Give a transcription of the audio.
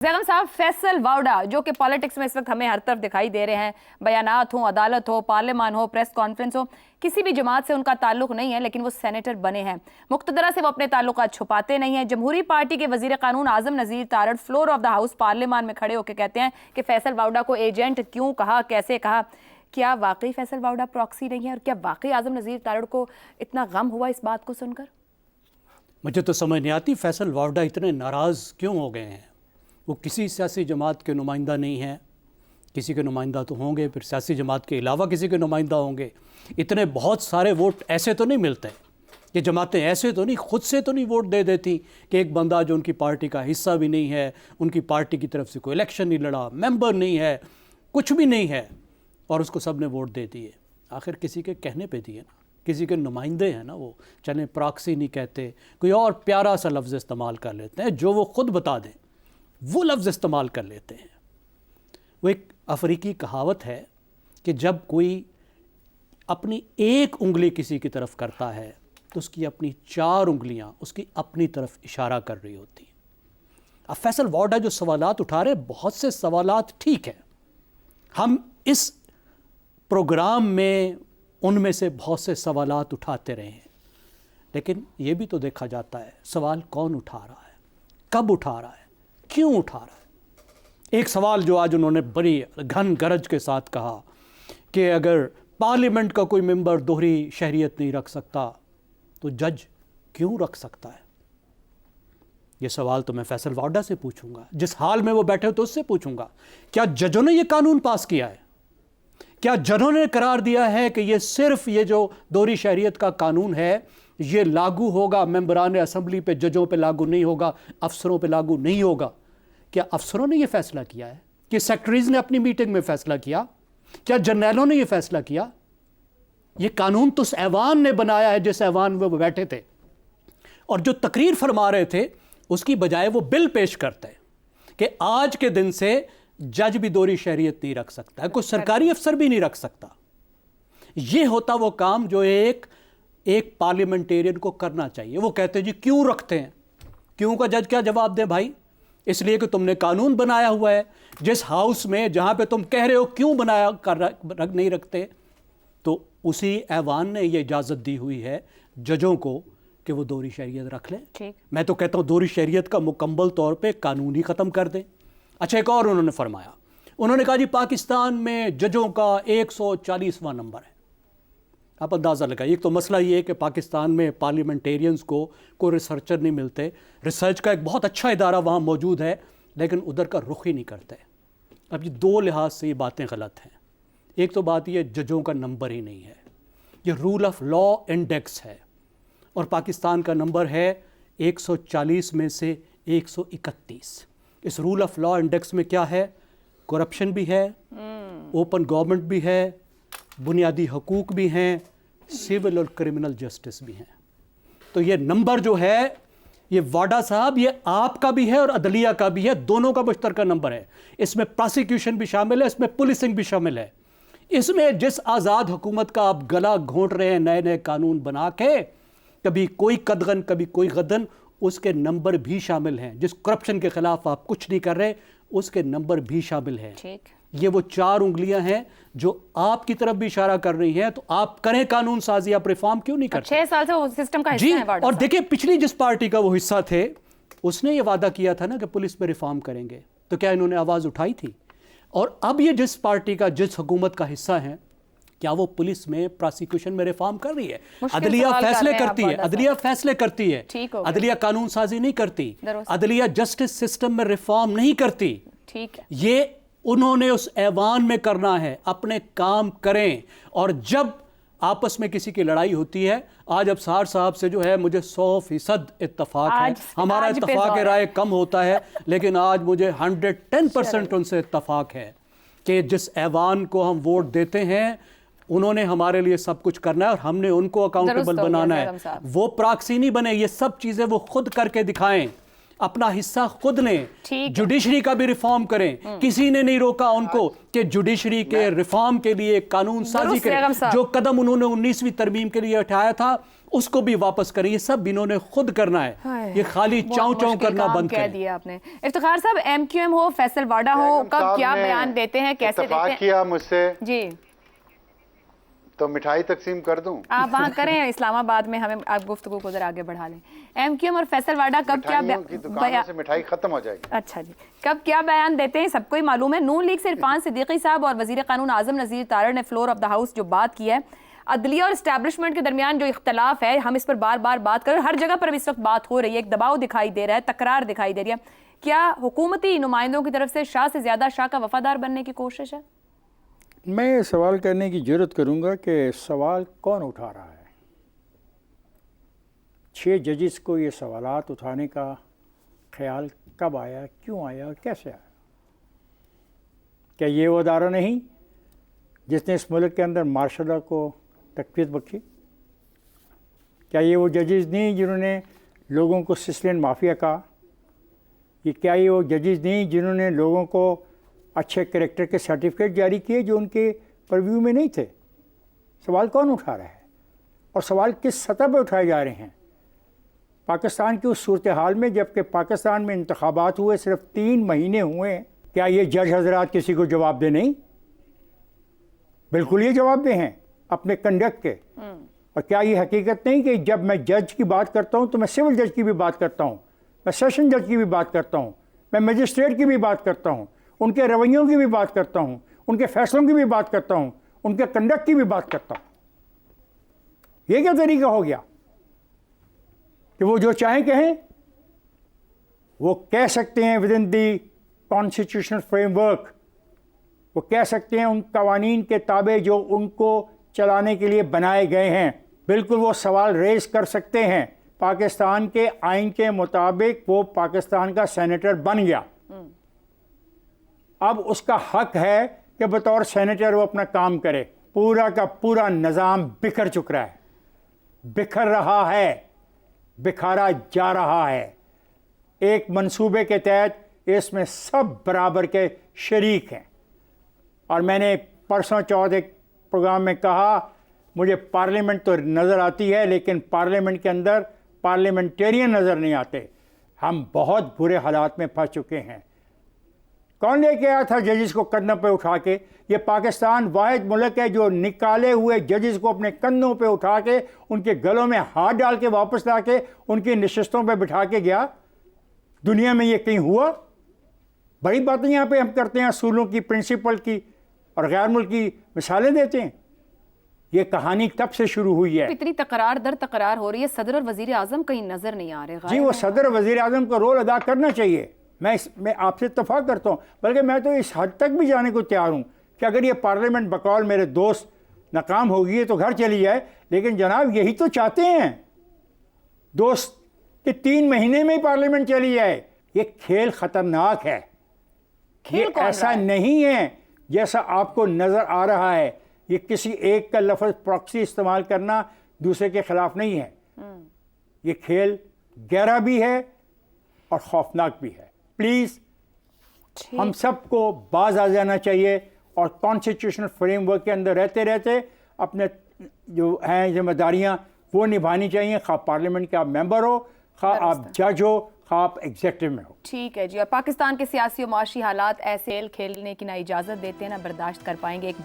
ज़ैगम साहब, फैसल वावड़ा जो कि पॉलिटिक्स में इस वक्त हमें हर तरफ दिखाई दे रहे हैं, बयानात हो, अदालत हो, पार्लियामान हो, प्रेस कॉन्फ्रेंस हो, किसी भी जमात से उनका ताल्लुक नहीं है, लेकिन वो सेनेटर बने हैं। मुक्तदरा से वो अपने ताल्लुकात छुपाते नहीं हैं। जमहूरी पार्टी के वजीर कानून आजम Nazir Tarar floor of the house parliament में खड़े होकर कहते हैं कि फैसल वावड़ा को एजेंट क्यों कहा, कैसे कहा। क्या वाकई फैसल वावड़ा प्रॉक्सी नहीं है, और क्या वाकई आजम नज़ीर तारड़ को इतना गम हुआ इस बात को सुनकर? मुझे तो समझ नहीं आती फैसल वावड़ा इतने नाराज़ क्यों हो गए हैं। वो किसी सियासी जमात के नुमाइंदा नहीं हैं, किसी के नुमाइंदा तो होंगे, फिर सियासी जमात के अलावा किसी के नुमाइंदा होंगे। इतने बहुत सारे वोट ऐसे तो नहीं मिलते, ये जमातें ऐसे तो नहीं, खुद से तो नहीं वोट दे देती कि एक बंदा जो उनकी पार्टी का हिस्सा भी नहीं है, उनकी पार्टी की तरफ से कोई इलेक्शन नहीं लड़ा, मेंबर नहीं है, कुछ भी नहीं है, और उसको सब ने वोट दे दिए। आखिर किसी के कहने पे दिए ना, किसी के नुमाइंदे हैं ना वो। चलें प्रॉक्सी नहीं कहते, कोई और प्यारा सा लफ्ज़ इस्तेमाल कर लेते हैं जो वो खुद बता दें, वो लफ्ज़ इस्तेमाल कर लेते हैं। वो एक अफ्रीकी कहावत है कि जब कोई अपनी एक उंगली किसी की तरफ करता है तो उसकी अपनी 4 उंगलियां उसकी अपनी तरफ इशारा कर रही होती हैं। अब फैसल वावड़ा जो सवालात उठा रहे, बहुत से सवालात ठीक है, हम इस प्रोग्राम में उनमें से बहुत से सवालात उठाते रहे हैं, लेकिन ये भी तो देखा जाता है सवाल कौन उठा रहा है, कब उठा रहा है, क्यों उठा रहा है। एक सवाल जो आज उन्होंने बड़ी घन गरज के साथ कहा कि अगर पार्लियामेंट का कोई मेंबर दोहरी शहरियत नहीं रख सकता तो जज क्यों रख सकता है। ये सवाल तो मैं फैसल वावड़ा से पूछूंगा, जिस हाल में वो बैठे हो तो उससे पूछूंगा। क्या जजों ने ये कानून पास किया है? क्या जजों ने करार दिया है कि ये सिर्फ ये जो दोहरी शहरियत का कानून है ये लागू होगा मेंबरान असम्बली पे, जजों पे लागू नहीं होगा, अफसरों पे लागू नहीं होगा? क्या अफसरों ने ये फैसला किया है? कि सेक्रेटरीज ने अपनी मीटिंग में फैसला किया? क्या जर्नैलों ने ये फैसला किया? ये कानून तो उस ऐवान ने बनाया है जिस ऐवान में वो बैठे थे, और जो तकरीर फरमा रहे थे उसकी बजाय वो बिल पेश करते हैं कि आज के दिन से जज भी दोहरी शहरियत नहीं रख सकता है, कोई सरकारी अफसर भी नहीं रख सकता। ये होता वो काम जो एक पार्लियामेंटेरियन को करना चाहिए। वो कहते हैं जी क्यों रखते हैं, क्यों का जज क्या जवाब दे भाई? इसलिए कि तुमने कानून बनाया हुआ है, जिस हाउस में जहां पे तुम कह रहे हो क्यों बनाया कर नहीं रखते, तो उसी ऐवान ने ये इजाज़त दी हुई है जजों को कि वो दोहरी शहरियत रख लें। मैं तो कहता हूँ दोहरी शहरियत का मुकम्मल तौर पे कानून ही ख़त्म कर दें। अच्छा, एक और उन्होंने फरमाया, उन्होंने कहा जी पाकिस्तान में जजों का 140वां नंबर है। आप अंदाज़ा लगाइए, एक तो मसला ये है कि पाकिस्तान में पार्लियामेंटेरियंस को कोई रिसर्चर नहीं मिलते। रिसर्च का एक बहुत अच्छा इदारा वहाँ मौजूद है, लेकिन उधर का रुख ही नहीं करते। अब ये 2 लिहाज से ये बातें गलत हैं। एक तो बात ये जजों का नंबर ही नहीं है, ये रूल ऑफ लॉ इंडेक्स है, और पाकिस्तान का नंबर है 140 में से 131। इस रूल ऑफ लॉ इंडेक्स में क्या है? करप्शन भी है, ओपन गवर्नमेंट भी है, बुनियादी हकूक़ भी हैं, सिविल और क्रिमिनल जस्टिस भी हैं। तो ये नंबर जो है ये वाडा साहब ये आपका भी है और अदलिया का भी है, दोनों का मुश्तरका नंबर है। इसमें प्रोसिक्यूशन भी शामिल है, इसमें पुलिसिंग भी शामिल है। इसमें जिस आज़ाद हुकूमत का आप गला घोंट रहे हैं नए नए कानून बना के, कभी कोई कदगन कभी कोई गदन, उसके नंबर भी शामिल हैं। जिस करप्शन के खिलाफ आप कुछ नहीं कर रहे उसके नंबर भी शामिल हैं। ये वो 4 उंगलियां हैं जो आपकी तरफ भी इशारा कर रही हैं। तो आप करें कानून साजी, आप रिफॉर्म क्यों नहीं करते? 6 साल से वो सिस्टम का हिस्सा है। और देखिए पिछली जिस पार्टी का वो हिस्सा थे उसने ये वादा किया था ना कि पुलिस में रिफॉर्म करेंगे, तो क्या इन्होंने आवाज़ उठाई थी? और अब ये जिस पार्टी का जिस हुकूमत का हिस्सा है, क्या वो पुलिस में प्रोसिक्यूशन में रिफॉर्म कर रही है? अदलिया फैसले करती है, अदलिया फैसले करती है, अदलिया कानून साजी नहीं करती, अदलिया जस्टिस सिस्टम में रिफॉर्म नहीं करती। ठीक है, ये उन्होंने उस ऐवान में करना है। अपने काम करें, और जब आपस में किसी की लड़ाई होती है, आज अफसार साहब से जो है मुझे 100% इत्तफाक है, हमारा इत्तफाक राय कम होता है, लेकिन आज मुझे 110% उनसे इत्तफाक है कि जिस ऐवान को हम वोट देते हैं उन्होंने हमारे लिए सब कुछ करना है और हमने उनको अकाउंटेबल बनाना है। वो प्रॉक्सी नहीं बने, ये सब चीज़ें वो खुद करके दिखाएं, अपना हिस्सा खुद लें। जुडिशरी का भी रिफॉर्म करें, किसी ने नहीं रोका उनको कि जुडिशरी के रिफॉर्म के लिए कानून साजी करें। जो कदम उन्होंने 19वीं तरमीम के लिए उठाया था اس کو بھی واپس کریں. یہ سب انہوں نے خود کرنا ہے. یہ خالی چاؤں چاؤں کرنا بند کہہ کریں. دیا آپ نے. افتخار صاحب ایم کیو ایم ہو، فیصل واڈا ہو، کب کیا بیان دیتے ہیں، کیسے دیتے ہیں؟ کیا مجھ سے جی تو مٹھائی تقسیم کر دوں. آپ وہاں کریں اسلام آباد میں، ہمیں آپ گفتگو کو ذرا آگے بڑھا لیں. ایم کیو ایم اور فیصل واڈا کب کیا دکانوں سے مٹھائی ختم ہو جائے گی. اچھا جی، کب کیا بیان دیتے ہیں سب کو ہی معلوم ہے. نون لیگ سے عرفان صدیقی صاحب اور وزیر قانون اعظم نذیر تارڑ نے فلور آف دا ہاؤس جو بات کی ہے، عدلیہ اور اسٹیبلشمنٹ کے درمیان جو اختلاف ہے، ہم اس پر بار بار بات کر رہے ہیں، ہر جگہ پر اس وقت بات ہو رہی ہے، ایک دباؤ دکھائی دے رہا ہے، تکرار دکھائی دے رہی ہے. کیا حکومتی نمائندوں کی طرف سے شاہ سے زیادہ شاہ کا وفادار بننے کی کوشش ہے؟ میں یہ سوال کرنے کی جرات کروں گا کہ سوال کون اٹھا رہا ہے؟ 6 ججز کو یہ سوالات اٹھانے کا خیال کب آیا، کیوں آیا اور کیسے آیا؟ کیا یہ وہ ادارہ نہیں جس نے اس ملک کے اندر مارشل لا کو تقویت بخشی؟ کیا یہ وہ ججز نہیں جنہوں نے لوگوں کو سسلین مافیا کہا؟ کیا یہ وہ ججز نہیں جنہوں نے لوگوں کو اچھے کریکٹر کے سرٹیفکیٹ جاری کیے جو ان کے پرویو میں نہیں تھے؟ سوال کون اٹھا رہا ہے اور سوال کس سطح پہ اٹھائے جا رہے ہیں؟ پاکستان کی اس صورتحال میں جب کہ پاکستان میں انتخابات ہوئے صرف 3 مہینے ہوئے ہیں، کیا یہ جج حضرات کسی کو جواب دے نہیں؟ بالکل یہ جواب دہ ہیں اپنے کنڈکٹ کے. اور کیا یہ حقیقت نہیں کہ جب میں جج کی بات کرتا ہوں تو میں سول جج کی بھی بات کرتا ہوں، میں سیشن جج کی بھی بات کرتا ہوں، میں مجسٹریٹ کی بھی بات کرتا ہوں، ان کے رویوں کی بھی بات کرتا ہوں، ان کے فیصلوں کی بھی بات کرتا ہوں، ان کے کنڈکٹ کی بھی بات کرتا ہوں. یہ کیا طریقہ ہو گیا کہ وہ جو چاہیں کہیں؟ وہ کہہ سکتے ہیں with in the constitutional frame work, وہ کہہ سکتے ہیں ان قوانین کے تابع جو ان کو چلانے کے لیے بنائے گئے ہیں. بالکل وہ سوال ریز کر سکتے ہیں. پاکستان کے آئین کے مطابق وہ پاکستان کا سینیٹر بن گیا. اب اس کا حق ہے کہ بطور سینیٹر وہ اپنا کام کرے. پورا کا پورا نظام بکھر چک رہا ہے، بکھر رہا ہے، بکھارا جا رہا ہے. ایک منصوبے کے تحت اس میں سب برابر کے شریک ہیں. اور میں نے پرسوں چوتھ ایک پروگرام میں کہا مجھے پارلیمنٹ تو نظر آتی ہے لیکن پارلیمنٹ کے اندر پارلیمنٹیرین نظر نہیں آتے. ہم بہت برے حالات میں پھنس چکے ہیں. کون لے کے آیا تھا ججز کو کندھوں پہ اٹھا کے؟ یہ پاکستان واحد ملک ہے جو نکالے ہوئے ججز کو اپنے کندھوں پہ اٹھا کے ان کے گلوں میں ہاتھ ڈال کے واپس لا کے ان کی نشستوں پہ بٹھا کے گیا. دنیا میں یہ کہیں ہوا؟ بڑی باتیں یہاں پہ ہم کرتے ہیں، اصولوں کی، پرنسپل کی، اور غیر ملکی مثالیں دیتے ہیں. یہ کہانی تب سے شروع ہوئی ہے. اتنی تکرار در تکرار ہو رہی ہے، صدر اور وزیر اعظم کہیں نظر نہیں آ رہے. جی وہ صدر اور وزیر اعظم کا رول ادا کرنا چاہیے. میں آپ سے اتفاق کرتا ہوں، بلکہ میں تو اس حد تک بھی جانے کو تیار ہوں کہ اگر یہ پارلیمنٹ بقول میرے دوست ناکام ہوگی ہے تو گھر چلی جائے. لیکن جناب یہی تو چاہتے ہیں دوست کہ 3 مہینے میں ہی پارلیمنٹ چلی جائے. یہ کھیل خطرناک ہے. یہ ایسا نہیں ہے جیسا آپ کو نظر آ رہا ہے. یہ کسی ایک کا لفظ پراکسی استعمال کرنا دوسرے کے خلاف نہیں ہے. یہ کھیل گہرا بھی ہے اور خوفناک بھی ہے. پلیز ہم سب کو باز آ جانا چاہیے اور کانسٹیٹیوشنل فریم ورک کے اندر رہتے رہتے اپنے جو ہیں ذمہ داریاں وہ نبھانی چاہیے، خواہ پارلیمنٹ کے آپ ممبر ہو، خواہ آپ جج ہو، خواہ آپ ایگزیکٹو میں ہو. ٹھیک ہے جی. اور پاکستان کے سیاسی و معاشی حالات ایسے کھیل کھیلنے کی نہ اجازت دیتے ہیں نہ برداشت کر پائیں گے.